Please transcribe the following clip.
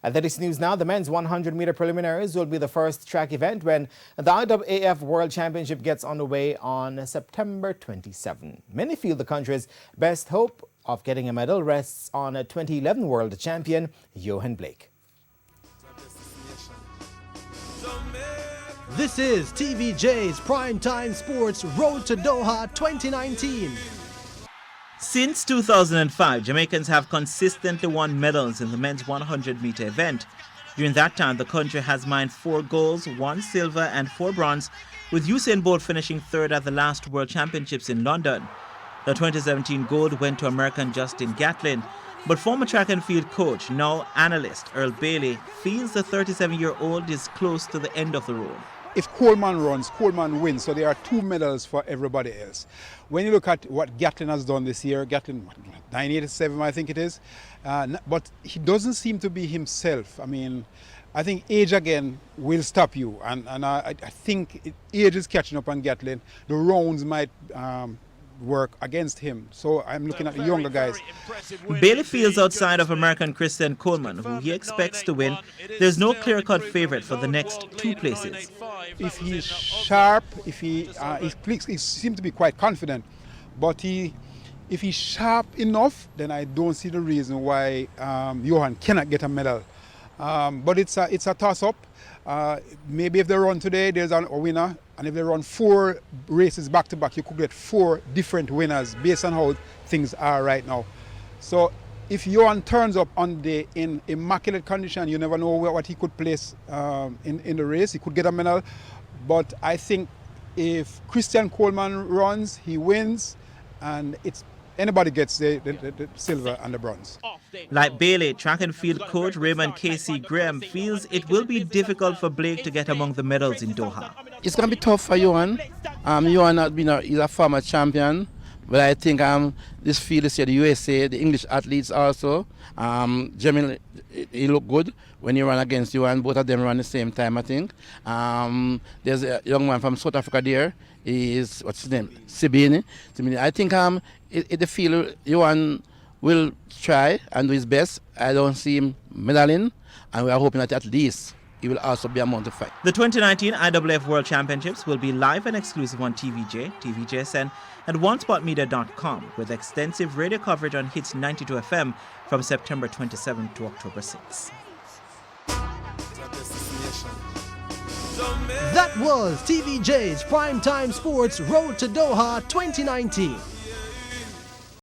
At this news now, the men's 100-meter preliminaries will be the first track event when the IAAF World Championship gets underway on September 27. Many feel the country's best hope of getting a medal rests on a 2011 world champion, Yohan. This is TVJ's Primetime Sports Road to Doha 2019. Since 2005, Jamaicans have consistently won medals in the men's 100-meter event. During that time, the country has mined 4 golds, 1 silver and 4 bronze, with Usain Bolt finishing third at the last World Championships in London. The 2017 gold went to American Justin Gatlin, but former track and field coach, now analyst Earl Bailey, feels the 37-year-old is close to the end of the road. If Coleman runs, Coleman wins, so there are 2 medals for everybody else. When you look at what Gatlin has done this year, Gatlin 987 I think it is, but he doesn't seem to be himself. I mean, I think age again will stop you, and I think age is catching up on Gatlin. The rounds might work against him, so I'm looking at the younger guys. Bailey feels outside of American Christian Coleman, who he expects to win. There's no clear-cut favorite for the next 2 places. If he's sharp, if he seems to be quite confident, but if he's sharp enough, then I don't see the reason why Yohan cannot get a medal. But it's a toss-up. Maybe if they run today, there's a winner. And if they run 4 races back-to-back, you could get 4 different winners based on how things are right now. So if Yohan turns up in immaculate condition, you never know what he could place in the race. He could get a medal. But I think if Christian Coleman runs, he wins. And anybody gets the silver and the bronze. Like Bailey, track and field coach Raymond Casey Graham feels it will be difficult for Blake to get among the medals in Doha. It's going to be tough for Yohan. Yohan he's a former champion, but I think this field is here, the USA, the English athletes also. Generally, he look good when you run against Yohan. Both of them run the same time, I think. There's a young man from South Africa there. What's his name? Sibini. I think the field Yohan will try and do his best. I don't see him medaling, and we are hoping that at least he will also be among the fight. The 2019 IAAF World Championships will be live and exclusive on TVJ, TVJSN, and OneSpotMedia.com, with extensive radio coverage on Hits 92 FM from September 27 to October 6. That was TVJ's Primetime Sports Road to Doha 2019.